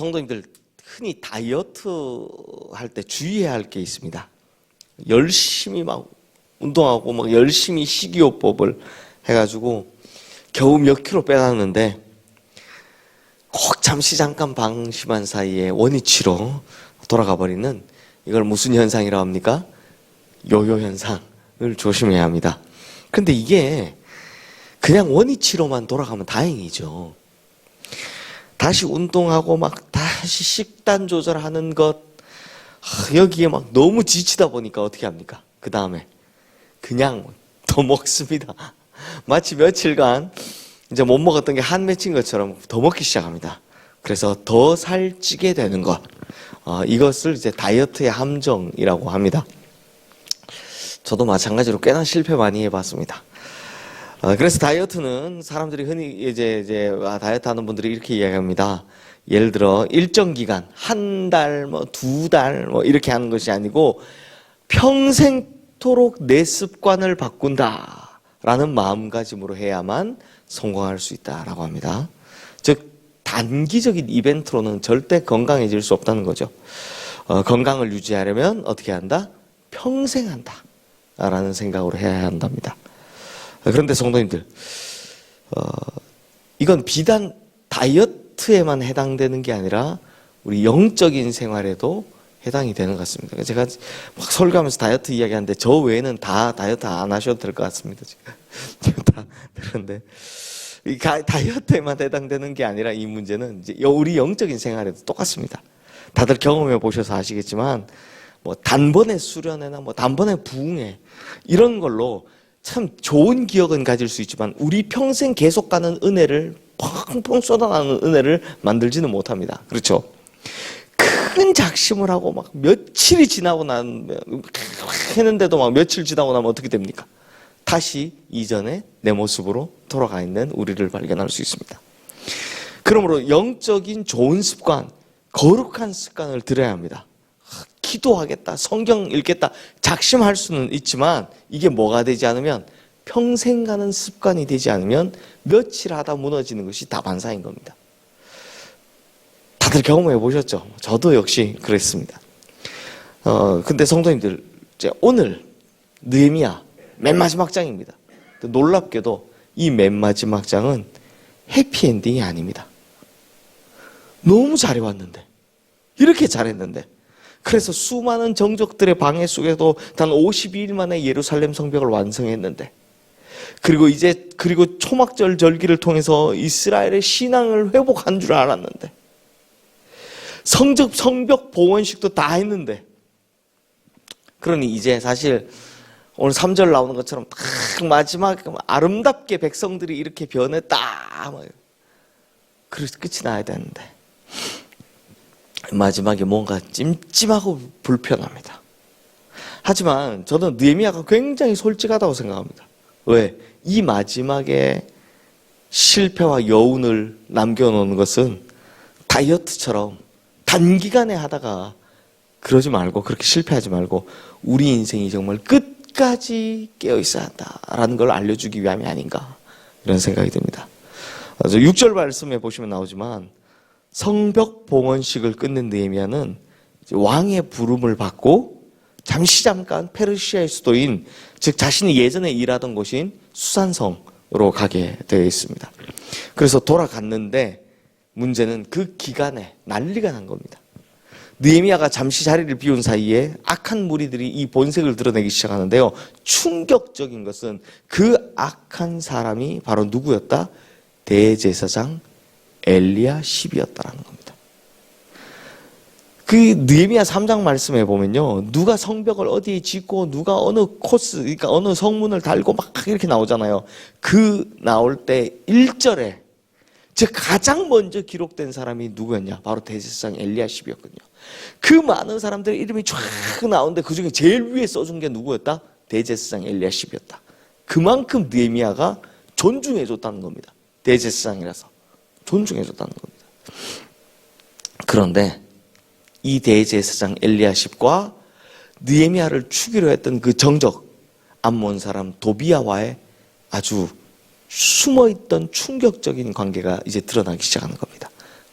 성도님들 흔히 다이어트 할 때 주의해야 할 게 있습니다. 열심히 막 운동하고 막 열심히 식이요법을 해가지고 겨우 몇 킬로 빼놨는데 꼭 잠시 잠깐 방심한 사이에 원위치로 돌아가 버리는, 이걸 무슨 현상이라고 합니까? 요요 현상을 조심해야 합니다. 근데 이게 그냥 원위치로만 돌아가면 다행이죠. 다시 운동하고 막 다시 식단 조절하는 것, 여기에 막 너무 지치다 보니까 어떻게 합니까? 그 다음에 그냥 더 먹습니다. 마치 며칠간 이제 못 먹었던 게 한 맺힌 것처럼 더 먹기 시작합니다. 그래서 더 살찌게 되는 것, 이것을 이제 다이어트의 함정이라고 합니다. 저도 마찬가지로 꽤나 실패 많이 해봤습니다. 그래서 다이어트는 사람들이 흔히 이제 다이어트 하는 분들이 이렇게 이야기합니다. 예를 들어 일정 기간, 한 달, 뭐 두 달, 뭐 이렇게 하는 것이 아니고 평생토록 내 습관을 바꾼다라는 마음가짐으로 해야만 성공할 수 있다라고 합니다. 즉 단기적인 이벤트로는 절대 건강해질 수 없다는 거죠. 건강을 유지하려면 어떻게 한다? 평생 한다 라는 생각으로 해야 한답니다. 그런데 성도님들, 이건 비단 다이어트에만 해당되는 게 아니라 우리 영적인 생활에도 해당이 되는 것 같습니다. 제가 막 설교하면서 다이어트 이야기하는데 저 외에는 다 다이어트 안 하셔도 될 것 같습니다. 지금 다 그런데 이 다이어트에만 해당되는 게 아니라 이 문제는 이제 우리 영적인 생활에도 똑같습니다. 다들 경험해 보셔서 아시겠지만 뭐 단번에 수련회나 뭐 단번에 부흥회 이런 걸로 참 좋은 기억은 가질 수 있지만 우리 평생 계속 가는 은혜를, 펑펑 쏟아나는 은혜를 만들지는 못합니다. 그렇죠? 큰 작심을 하고 막 며칠이 지나고 했는데도 막 며칠 지나고 나면 어떻게 됩니까? 다시 이전의 내 모습으로 돌아가 있는 우리를 발견할 수 있습니다. 그러므로 영적인 좋은 습관, 거룩한 습관을 들여야 합니다. 기도하겠다, 성경 읽겠다, 작심할 수는 있지만 이게 뭐가 되지 않으면, 평생 가는 습관이 되지 않으면 며칠 하다 무너지는 것이 다반사인 겁니다. 다들 경험해 보셨죠? 저도 역시 그랬습니다. 근데 성도님들, 이제 오늘 느헤미야 맨 마지막 장입니다. 놀랍게도 이 맨 마지막 장은 해피엔딩이 아닙니다. 너무 잘해왔는데, 이렇게 잘했는데, 그래서 수많은 정적들의 방해 속에도 단 52일 만에 예루살렘 성벽을 완성했는데, 그리고 초막절 절기를 통해서 이스라엘의 신앙을 회복한 줄 알았는데, 성벽 봉헌식도 다 했는데, 그러니 이제 사실 오늘 3절 나오는 것처럼 딱 마지막 아름답게 백성들이 이렇게 변했다, 그래서 끝이 나야 되는데 마지막에 뭔가 찜찜하고 불편합니다. 하지만 저는 느헤미야가 굉장히 솔직하다고 생각합니다. 왜? 이 마지막에 실패와 여운을 남겨놓는 것은 다이어트처럼 단기간에 하다가 그러지 말고, 그렇게 실패하지 말고 우리 인생이 정말 끝까지 깨어있어야 한다라는 걸 알려주기 위함이 아닌가, 이런 생각이 듭니다. 6절 말씀에 보시면 나오지만 성벽 봉헌식을 끝낸 느헤미야는 왕의 부름을 받고 잠깐 페르시아의 수도인, 즉 자신이 예전에 일하던 곳인 수산성으로 가게 되어 있습니다. 그래서 돌아갔는데 문제는 그 기간에 난리가 난 겁니다. 느헤미야가 잠시 자리를 비운 사이에 악한 무리들이 이 본색을 드러내기 시작하는데요, 충격적인 것은 그 악한 사람이 바로 누구였다? 대제사장 엘리야십이었다라는 겁니다. 그 느헤미야 3장 말씀에 보면요, 누가 성벽을 어디에 짓고 누가 어느 코스, 그러니까 어느 성문을 달고 막 이렇게 나오잖아요. 그 나올 때 1절에 즉 가장 먼저 기록된 사람이 누구였냐? 바로 대제사장 엘리야십이었거든요. 그 많은 사람들의 이름이 쫙 나오는데 그 중에 제일 위에 써준 게 누구였다? 대제사장 엘리야십이었다. 그만큼 느헤미야가 존중해줬다는 겁니다. 대제사장이라서 존중해줬다는 겁니다. 그런데 이 대제사장 엘리야십과 느헤미야를 죽이려 했던 그 정적 암몬 사람 도비야와의 아주 숨어있던 충격적인 관계가 이제 드러나기 시작하는 겁니다.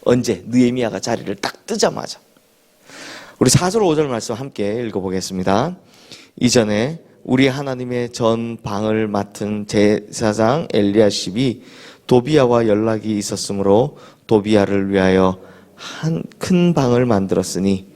언제? 느헤미야가 자리를 딱 뜨자마자. 우리 4절 5절 말씀 함께 읽어보겠습니다. 이전에 우리 하나님의 전 방을 맡은 제사장 엘리야십이 도비야와 연락이 있었으므로 도비야를 위하여 한 큰 방을 만들었으니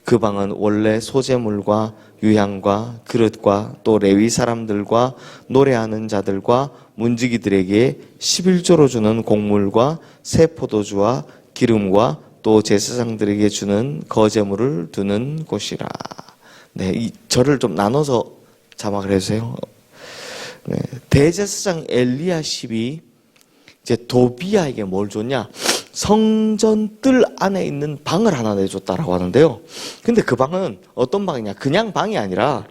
그 방은 원래 소재물과 유향과 그릇과 또 레위 사람들과 노래하는 자들과 문지기들에게 11조로 주는 곡물과 새 포도주와 기름과 또 제사장들에게 주는 거제물을 두는 곳이라. 네, 이 절을 좀 나눠서 자막을 해주세요. 네, 대제사장 엘리야십이 이제 도비야에게 뭘 줬냐? 성전 뜰 안에 있는 방을 하나 내줬다라고 하는데요. 근데 그 방은 어떤 방이냐? 그냥 방이 아니라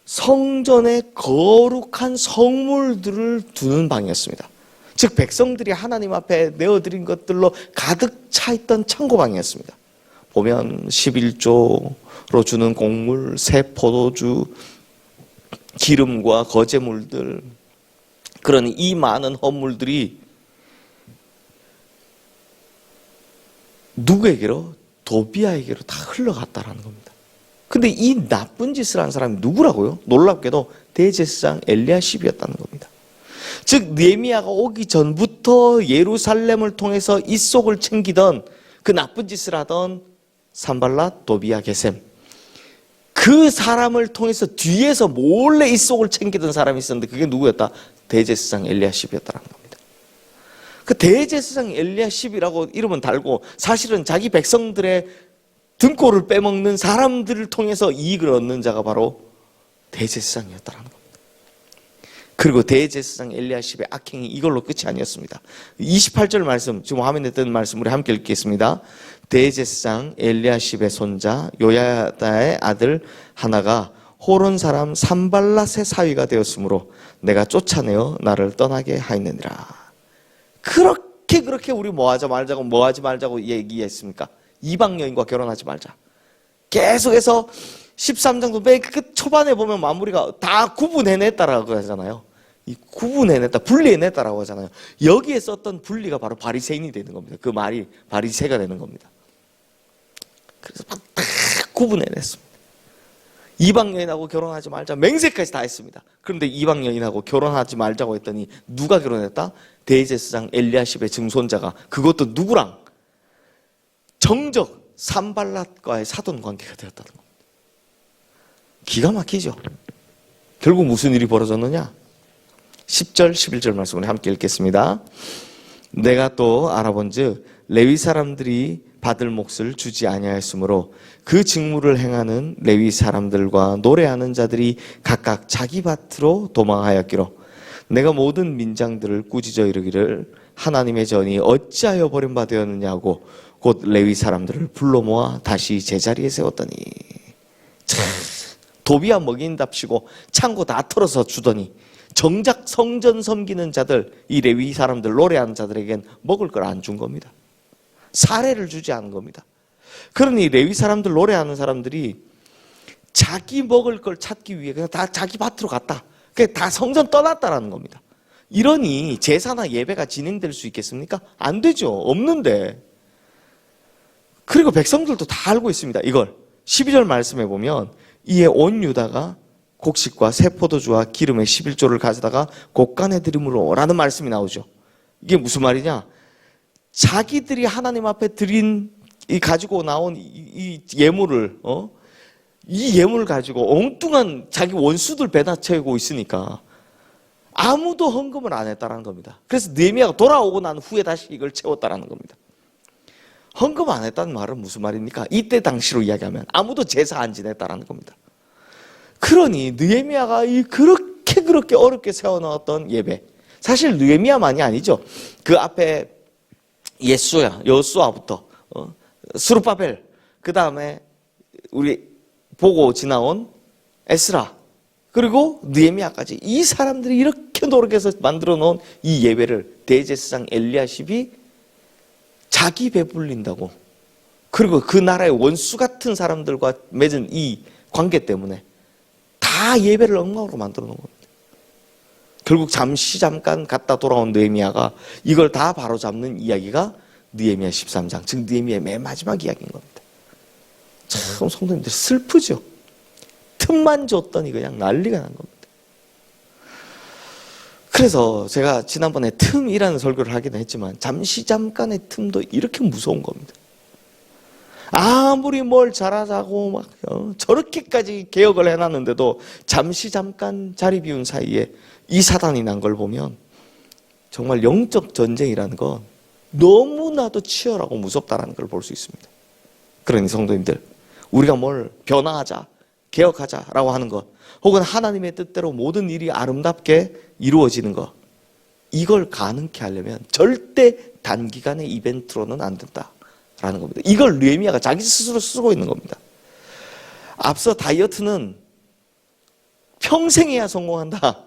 성전에 거룩한 성물들을 두는 방이었습니다. 즉 백성들이 하나님 앞에 내어드린 것들로 가득 차 있던 창고방이었습니다. 보면 11조로 주는 곡물, 새 포도주, 기름과 거제물들, 그런 이 많은 헌물들이 누구에게로? 도비야에게로 다 흘러갔다라는 겁니다. 근데 이 나쁜 짓을 한 사람이 누구라고요? 놀랍게도 대제사장 엘리야십이었다는 겁니다. 즉 느헤미야가 오기 전부터 예루살렘을 통해서 이속을 챙기던 그 나쁜 짓을 하던 산발랏, 도비야, 게셈, 그 사람을 통해서 뒤에서 몰래 이속을 챙기던 사람이 있었는데 그게 누구였다? 대제사장 엘리야십이었다는 겁니다. 그 대제사장 엘리야십이라고 이름은 달고 사실은 자기 백성들의 등골을 빼먹는 사람들을 통해서 이익을 얻는 자가 바로 대제사장이었다는 겁니다. 그리고 대제사장 엘리야십의 악행이 이걸로 끝이 아니었습니다. 28절 말씀, 지금 화면에 뜨는 말씀 우리 함께 읽겠습니다. 대제사장 엘리야십의 손자 요야다의 아들 하나가 호론 사람 산발랏의 사위가 되었으므로 내가 쫓아내어 나를 떠나게 하였느니라. 그렇게 우리 뭐하지 말자고 얘기했습니까? 이방 여인과 결혼하지 말자. 계속해서 13장도 맨 그 초반에 보면 마무리가 다 구분해냈다라고 하잖아요. 이 구분해냈다, 분리해냈다라고 하잖아요. 여기에 썼던 분리가 바로 바리새인이 되는 겁니다. 그 말이 바리새가 되는 겁니다. 그래서 딱 구분해냈습니다. 이방 여인하고 결혼하지 말자 맹세까지 다 했습니다. 그런데 이방 여인하고 결혼하지 말자고 했더니 누가 결혼했다? 대제사장 엘리야십의 증손자가, 그것도 누구랑? 정적 산발랏과의 사돈 관계가 되었다는 겁니다. 기가 막히죠. 결국 무슨 일이 벌어졌느냐? 10절 11절 말씀을 함께 읽겠습니다. 내가 또 알아본즉 레위 사람들이 받을 몫을 주지 아니하였으므로 그 직무를 행하는 레위 사람들과 노래하는 자들이 각각 자기 밭으로 도망하였기로 내가 모든 민장들을 꾸짖어 이르기를 하나님의 전이 어찌하여 버림받아 되었느냐고 곧 레위 사람들을 불러 모아 다시 제자리에 세웠더니, 도비야 먹인답시고 창고 다 털어서 주더니 정작 성전 섬기는 자들, 이 레위 사람들, 노래하는 자들에겐 먹을 걸 안 준 겁니다. 사례를 주지 않은 겁니다. 그러니 레위 사람들, 노래하는 사람들이 자기 먹을 걸 찾기 위해 그냥 다 자기 밭으로 갔다. 그게 다 성전 떠났다라는 겁니다. 이러니 제사나 예배가 진행될 수 있겠습니까? 안 되죠. 없는데. 그리고 백성들도 다 알고 있습니다. 이걸 12절 말씀해 보면 이에 온 유다가 곡식과 새 포도주와 기름의 11조를 가져다가 곳간에 드림으로 라는 말씀이 나오죠. 이게 무슨 말이냐? 자기들이 하나님 앞에 드린 이 가지고 나온 이 예물을 이 예물을 가지고 엉뚱한 자기 원수들 배나 채우고 있으니까 아무도 헌금을 안 했다는 겁니다. 그래서 느헤미야가 돌아오고 난 후에 다시 이걸 채웠다는 겁니다. 헌금 안 했다는 말은 무슨 말입니까? 이때 당시로 이야기하면 아무도 제사 안 지냈다는 겁니다. 그러니 느헤미야가 그렇게 어렵게 세워놓았던 예배, 사실 느헤미야만이 아니죠. 그 앞에 여수아부터 스룹바벨, 그 다음에 우리 보고 지나온 에스라, 그리고 느헤미야까지 이 사람들이 이렇게 노력해서 만들어 놓은 이 예배를 대제사장 엘리야십이 자기 배불린다고, 그리고 그 나라의 원수 같은 사람들과 맺은 이 관계 때문에 다 예배를 엉망으로 만들어 놓은 겁니다. 결국 잠깐 갔다 돌아온 느헤미야가 이걸 다 바로잡는 이야기가 느헤미야 13장, 즉 느헤미야의 맨 마지막 이야기인 겁니다. 참 성도님들 슬프죠. 틈만 줬더니 그냥 난리가 난 겁니다. 그래서 제가 지난번에 틈이라는 설교를 하기도 했지만 잠깐의 틈도 이렇게 무서운 겁니다. 아무리 뭘 잘하자고 막 저렇게까지 개혁을 해놨는데도 잠깐 자리 비운 사이에 이 사단이 난 걸 보면 정말 영적 전쟁이라는 건 너무나도 치열하고 무섭다는 걸 볼 수 있습니다. 그러니 성도님들, 우리가 뭘 변화하자, 개혁하자라고 하는 것, 혹은 하나님의 뜻대로 모든 일이 아름답게 이루어지는 것, 이걸 가능케 하려면 절대 단기간의 이벤트로는 안 된다라는 겁니다. 이걸 느헤미야가 자기 스스로 쓰고 있는 겁니다. 앞서 다이어트는 평생 해야 성공한다,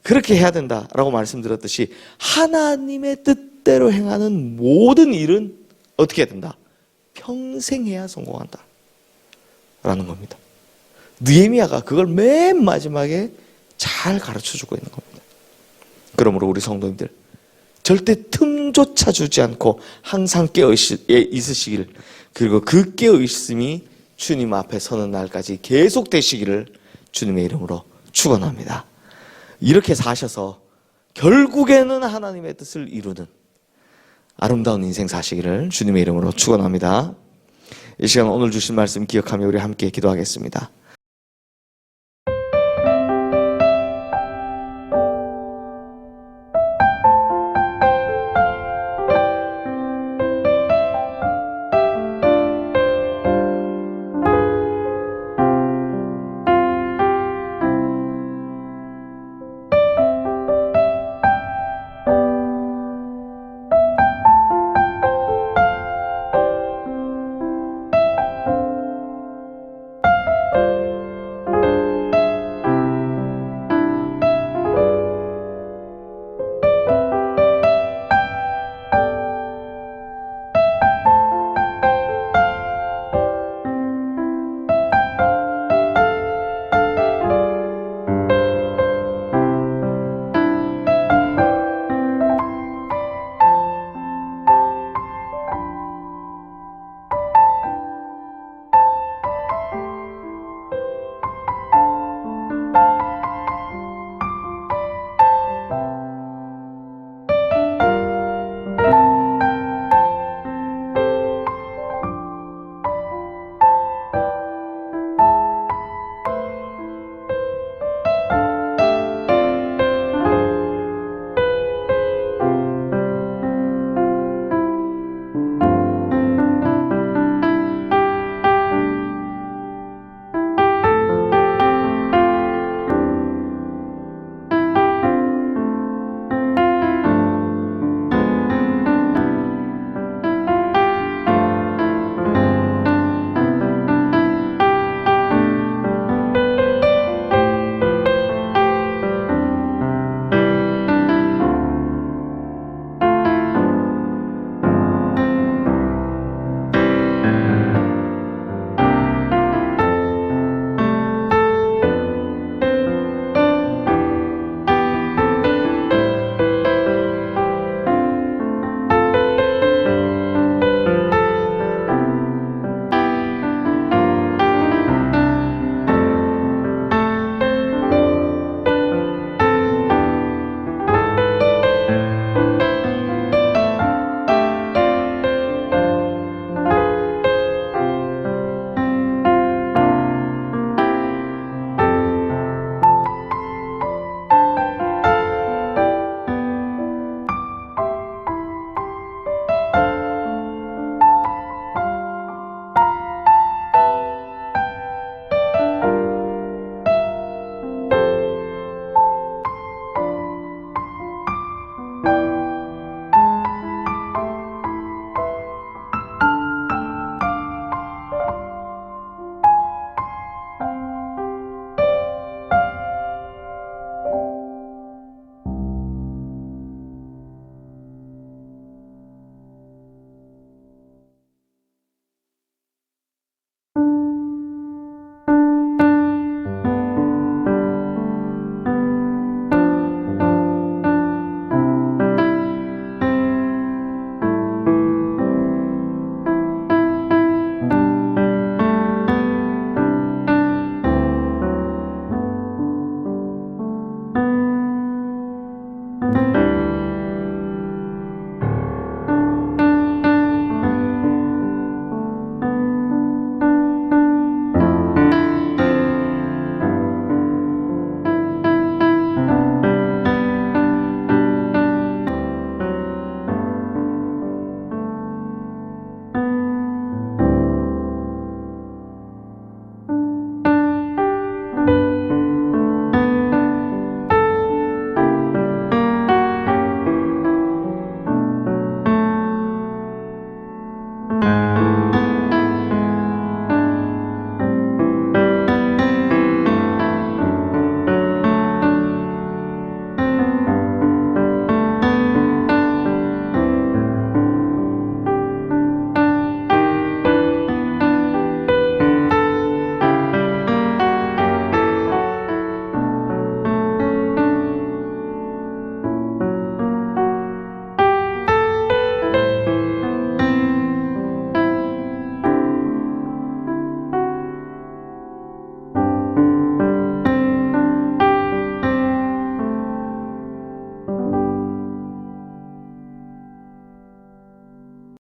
그렇게 해야 된다라고 말씀드렸듯이 하나님의 뜻대로 행하는 모든 일은 어떻게 해야 된다? 평생 해야 성공한다 라는 겁니다. 느헤미야가 그걸 맨 마지막에 잘 가르쳐주고 있는 겁니다. 그러므로 우리 성도님들 절대 틈조차 주지 않고 항상 깨어 있으시길, 그리고 그 깨어 있음이 주님 앞에 서는 날까지 계속 되시기를 주님의 이름으로 축원합니다. 이렇게 사셔서 결국에는 하나님의 뜻을 이루는 아름다운 인생 사시기를 주님의 이름으로 축원합니다. 이 시간 오늘 주신 말씀 기억하며 우리 함께 기도하겠습니다.